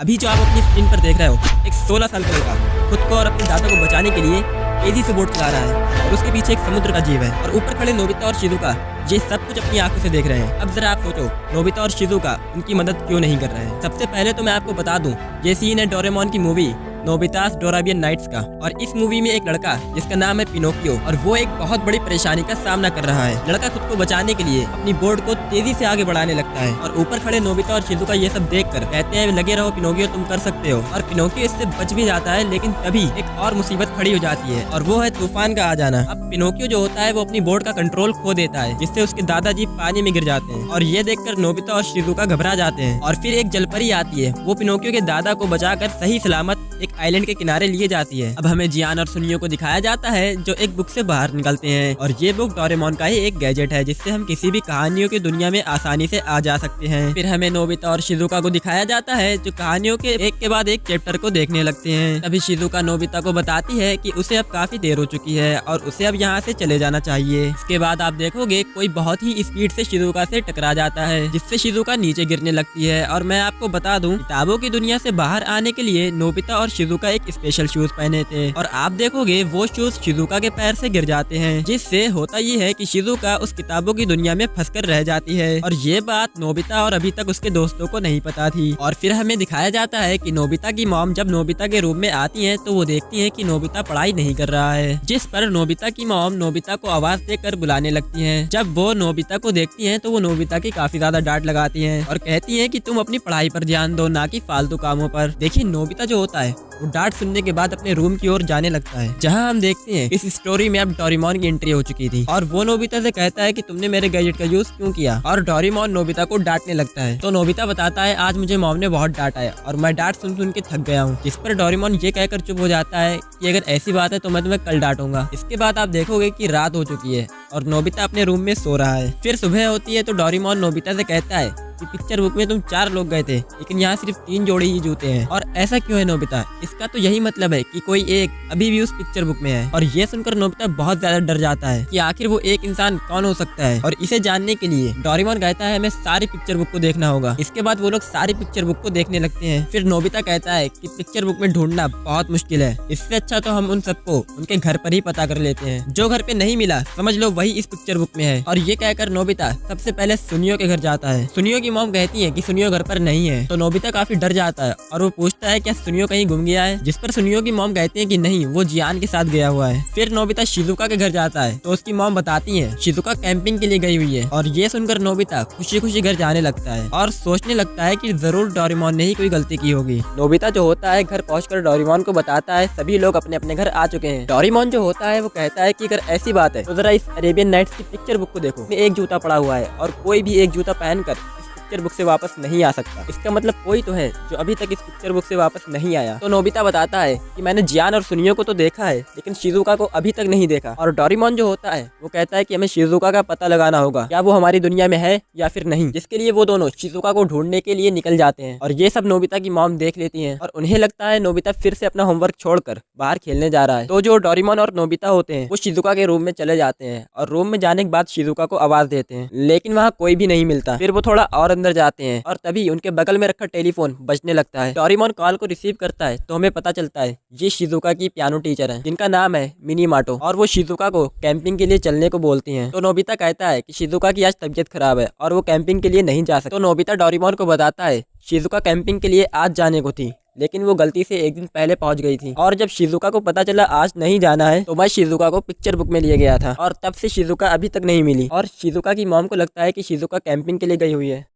अभी जो आप अपनी स्क्रीन पर देख रहे हो, एक 16 साल का लड़का खुद को और अपने दादा को बचाने के लिए तेजी से बोट चला रहा है और उसके पीछे एक समुद्र का जीव है और ऊपर खड़े नोबिता और शिजुका ये सब कुछ अपनी आंखों से देख रहे हैं। अब जरा आप सोचो, नोबिता और शिजुका उनकी मदद क्यों नहीं कर रहे हैं। सबसे पहले तो मैं आपको बता दूं, ये सीन है डोरेमोन की मूवी नोबितास डोराबियन नाइट्स का। और इस मूवी में एक लड़का जिसका नाम है पिनोकियो और वो एक बहुत बड़ी परेशानी का सामना कर रहा है। लड़का खुद को बचाने के लिए अपनी बोट को तेजी से आगे बढ़ाने लगता है और ऊपर खड़े नोबिता और शिजुका ये सब देखकर कहते हैं लगे रहो पिनोकियो, तुम कर सकते हो। और पिनोकियो इससे बच भी जाता है, लेकिन तभी एक और मुसीबत खड़ी हो जाती है और वो है तूफान का आ जाना। अब पिनोकियो जो होता है वो अपनी बोट का कंट्रोल खो देता है, जिससे उसके दादाजी पानी में गिर जाते हैं और ये देखकर नोबिता और शिजुका घबरा जाते हैं। और फिर एक जलपरी आती है, वो पिनोकियो के दादा को बचाकर सही सलामत एक आइलैंड के किनारे लिए जाती है। अब हमें जियान और सुनियो को दिखाया जाता है जो एक बुक से बाहर निकलते हैं और ये बुक डोरेमोन का ही एक गैजेट है जिससे हम किसी भी कहानियों की दुनिया में आसानी से आ जा सकते हैं। फिर हमें नोबिता और शिजुका को दिखाया जाता है जो कहानियों के एक के बाद एक चैप्टर को देखने लगते हैं। तभी शिजुका नोबिता को बताती है कि उसे अब काफी देर हो चुकी है और उसे अब यहाँ से चले जाना चाहिए। इसके बाद आप देखोगे कोई बहुत ही स्पीड से शिजुका से टकरा जाता है जिससे शिजुका नीचे गिरने लगती है। और मैं आपको बता दूं, किताबों की दुनिया से बाहर आने के लिए नोबिता और शिजुका एक स्पेशल शूज पहने थे और आप देखोगे वो शूज शिजुका के पैर से गिर जाते हैं, जिससे होता ये है कि शिजुका उस किताबों की दुनिया में फंसकर रह जाती है। और ये बात नोबिता और अभी तक उसके दोस्तों को नहीं पता थी। और फिर हमें दिखाया जाता है कि नोबिता की मॉम जब नोबिता के रूम में आती है तो वो देखती है कि नोबिता पढ़ाई नहीं कर रहा है, जिस पर नोबिता की मॉम नोबिता को आवाज देकर बुलाने लगती है। जब वो नोबिता को देखती है तो वो नोबिता की काफी ज्यादा डांट लगाती है और कहती है कि तुम अपनी पढ़ाई पर ध्यान दो, ना कि फालतू कामों पर। देखिए नोबिता जो होता है वो डांट सुनने के बाद अपने रूम की ओर जाने लगता है, जहां हम देखते हैं इस स्टोरी में अब डोरेमोन की एंट्री हो चुकी थी और वो नोबिता से कहता है कि तुमने मेरे गैजेट का यूज क्यों किया। और डोरेमोन नोबिता को डांटने लगता है तो नोबिता बताता है आज मुझे मॉम ने बहुत डांटा है और मैं डांट सुन सुन के थक गया हूँ। जिस पर डोरेमोन ये कहकर चुप हो जाता है कि अगर ऐसी बात है तो मैं तुम्हें कल डांटूंगा। इसके बाद आप देखोगे कि रात हो चुकी है और नोबिता अपने रूम में सो रहा है। फिर सुबह होती है तो डोरेमोन नोबिता से कहता है कि पिक्चर बुक में तुम 4 लोग गए थे लेकिन यहाँ सिर्फ 3 जोड़ी ही जूते हैं। और ऐसा क्यों है नोबिता? इसका तो यही मतलब है कि कोई एक अभी भी उस पिक्चर बुक में है। और ये सुनकर नोबिता बहुत ज्यादा डर जाता है कि आखिर वो एक इंसान कौन हो सकता है। और इसे जानने के लिए डोरेमोन कहता है हमें सारी पिक्चर बुक को देखना होगा। इसके बाद वो लोग सारी पिक्चर बुक को देखने लगते हैं। फिर नोबिता कहता है कि पिक्चर बुक में ढूंढना बहुत मुश्किल है, इससे अच्छा तो हम उन सबको उनके घर पर ही पता कर लेते हैं। जो घर पे नहीं मिला समझ लो वही इस पिक्चर बुक में है। और ये कहकर नोबिता सबसे पहले सुनियो के घर जाता है। सुनियो की मॉम कहती है कि सुनियो घर पर नहीं है तो नोबिता काफी डर जाता है और वो पूछता है क्या सुनियो कहीं गुम गया है, जिस पर सुनियो की मॉम कहती है कि नहीं, वो जियान के साथ गया हुआ है। फिर नोबिता शिजुका के घर जाता है तो उसकी मॉम बताती है शिजुका कैंपिंग के लिए गई हुई है। और ये सुनकर नोबिता खुशी खुशी घर जाने लगता है और सोचने लगता है कि जरूर डोरेमोन ने ही कोई गलती की होगी। नोबिता जो होता है घर पहुंचकर डोरेमोन को बताता है सभी लोग अपने अपने घर आ चुके हैं। डोरेमोन जो होता है वो कहता है कि अगर ऐसी बात है तो जरा इस अरेबियन नाइट्स की पिक्चर बुक को देखो, एक जूता पड़ा हुआ है और कोई भी एक जूता पहनकर पिक्चर बुक से वापस नहीं आ सकता। इसका मतलब कोई तो है जो अभी तक इस पिक्चर बुक से वापस नहीं आया। तो नोबिता बताता है कि मैंने जियान और सुनियो को तो देखा है लेकिन शिजुका को अभी तक नहीं देखा। और डोरेमोन जो होता है वो कहता है कि हमें शिजुका का पता लगाना होगा, क्या वो हमारी दुनिया में है या फिर नहीं, जिसके लिए वो दोनों शिजुका को ढूंढने के लिए निकल जाते हैं। और ये सब नोबिता की मॉम देख लेती है और उन्हें लगता है नोबिता फिर से अपना होमवर्क छोड़कर बाहर खेलने जा रहा है। तो जो डोरेमोन और नोबिता होते हैं वो शिजुका के रूम में चले जाते हैं और रूम में जाने के बाद शिजुका को आवाज देते हैं लेकिन वहाँ कोई भी नहीं मिलता। फिर वो थोड़ा और अंदर जाते हैं और तभी उनके बगल में रखा टेलीफोन बजने लगता है। डोरेमोन कॉल को रिसीव करता है तो हमें पता चलता है ये शिजुका की पियानो टीचर है जिनका नाम है मिनीमाटो और वो शिजुका को कैंपिंग के लिए चलने को बोलती हैं। तो नोबिता कहता है कि शिजुका की आज तबीयत खराब है और वो कैंपिंग के लिए नहीं जा सकता। तो नोबिता डोरेमोन को बताता है शिजुका कैंपिंग के लिए आज जाने को थी लेकिन वो गलती से एक दिन पहले पहुंच गई थी और जब शिजुका को पता चला आज नहीं जाना है तो मैं शिजुका को पिक्चर बुक में लिए गया था और तब से शिजुका अभी तक नहीं मिली। और शिजुका की मॉम को लगता है कि शिजुका कैंपिंग के लिए गई हुई है।